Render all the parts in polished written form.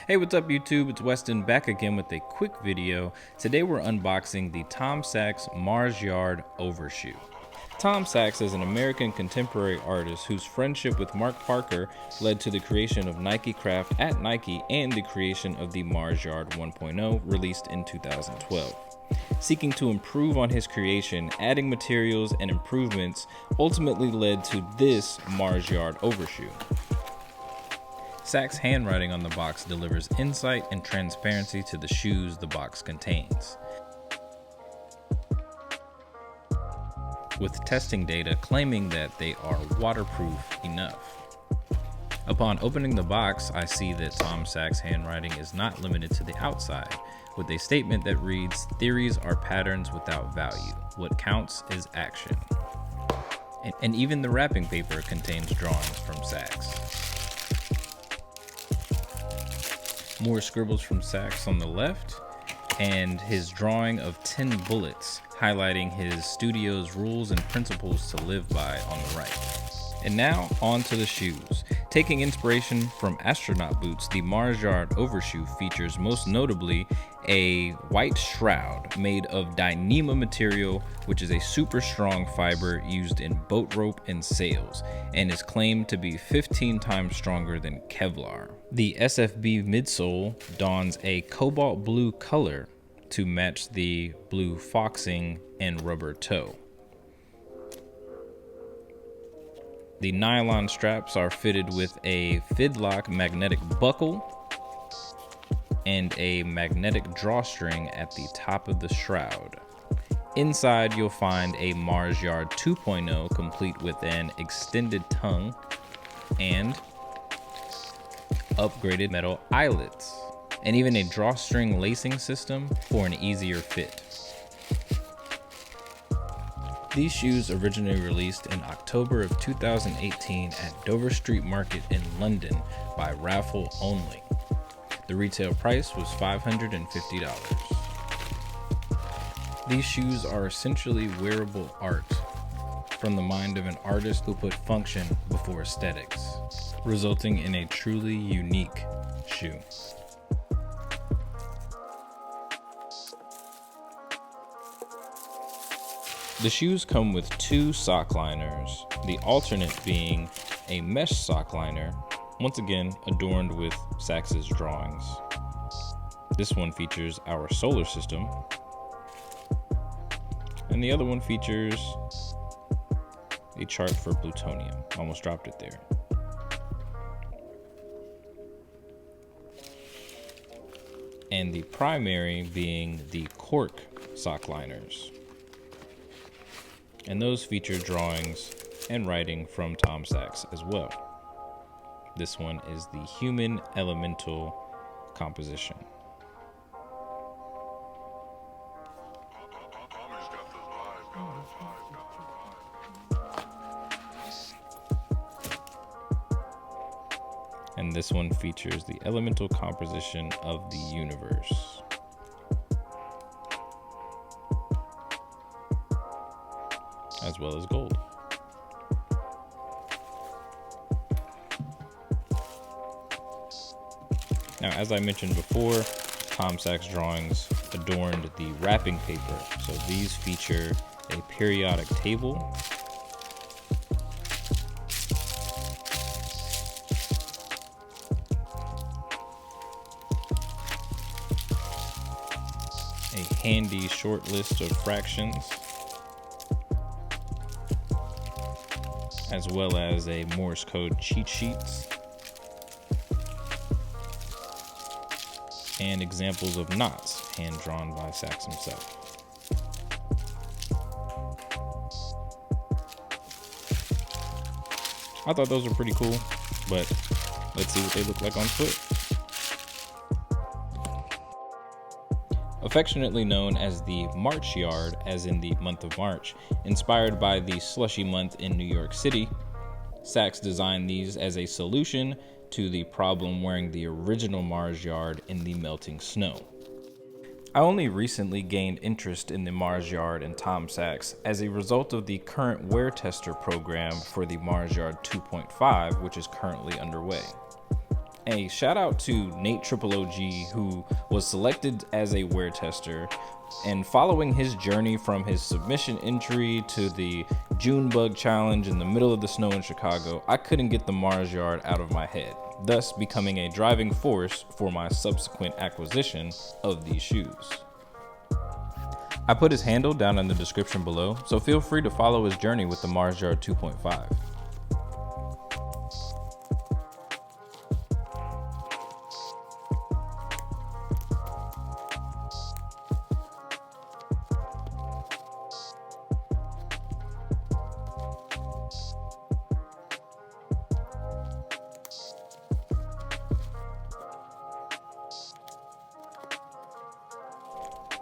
Hey, what's up YouTube? It's Weston back again with a quick video. Today we're unboxing the Tom Sachs Mars Yard Overshoe. Tom Sachs is an American contemporary artist whose friendship with Mark Parker led to the creation of Nike Craft at Nike and the creation of the Mars Yard 1.0 released in 2012. Seeking to improve on his creation, adding materials and improvements ultimately led to this Mars Yard Overshoe. Sachs' handwriting on the box delivers insight and transparency to the shoes the box contains, with testing data claiming that they are waterproof enough. Upon opening the box, I see that Tom Sachs' handwriting is not limited to the outside, with a statement that reads, "Theories are patterns without value. What counts is action." And even the wrapping paper contains drawings from Sachs. More scribbles from Sachs on the left, and his drawing of 10 bullets, highlighting his studio's rules and principles to live by on the right. And now, on to the shoes. Taking inspiration from astronaut boots, the Mars Yard Overshoe features most notably a white shroud made of Dyneema material, which is a super strong fiber used in boat rope and sails, and is claimed to be 15 times stronger than Kevlar. The SFB midsole dons a cobalt blue color to match the blue foxing and rubber toe. The nylon straps are fitted with a Fidlock magnetic buckle and a magnetic drawstring at the top of the shroud. Inside, you'll find a Mars Yard 2.0 complete with an extended tongue and upgraded metal eyelets, and even a drawstring lacing system for an easier fit. These shoes originally released in October of 2018 at Dover Street Market in London by raffle only. The retail price was $550. These shoes are essentially wearable art from the mind of an artist who put function before aesthetics, resulting in a truly unique shoe. The shoes come with two sock liners, the alternate being a mesh sock liner, once again adorned with Sachs's drawings. This one features our solar system, and the other one features a chart for plutonium. Almost dropped it there. And the primary being the cork sock liners. And those feature drawings and writing from Tom Sachs as well. This one is the human elemental composition. And this one features the elemental composition of the universe. As well as gold. Now, as I mentioned before, Tom Sachs drawings adorned the wrapping paper. So these feature a periodic table, a handy short list of fractions, as well as a Morse code cheat sheets and examples of knots hand drawn by Sachs himself. I thought those were pretty cool, but let's see what they look like on foot. Affectionately known as the March Yard, as in the month of March, inspired by the slushy month in New York City, Sachs designed these as a solution to the problem wearing the original Mars Yard in the melting snow. I only recently gained interest in the Mars Yard and Tom Sachs as a result of the current WEARTESTER program for the Mars Yard 2.5, which is currently underway. A shout out to Nate Triple OG, who was selected as a wear tester, and following his journey from his submission entry to the June Bug Challenge in the middle of the snow in Chicago, I couldn't get the Mars Yard out of my head, thus becoming a driving force for my subsequent acquisition of these shoes. I put his handle down in the description below, so feel free to follow his journey with the Mars Yard 2.5.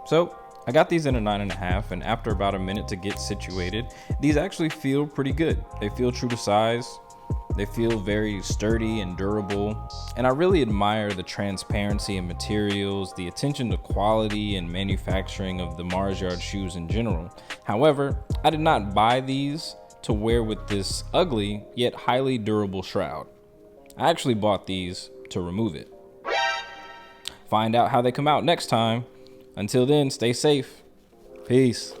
So I got these in a 9.5, and after about a minute to get situated, these actually feel pretty good. They feel true to size. They feel very sturdy and durable. And I really admire the transparency in materials, the attention to quality and manufacturing of the Mars Yard shoes in general. However, I did not buy these to wear with this ugly yet highly durable shroud. I actually bought these to remove it. Find out how they come out next time. Until then, stay safe. Peace.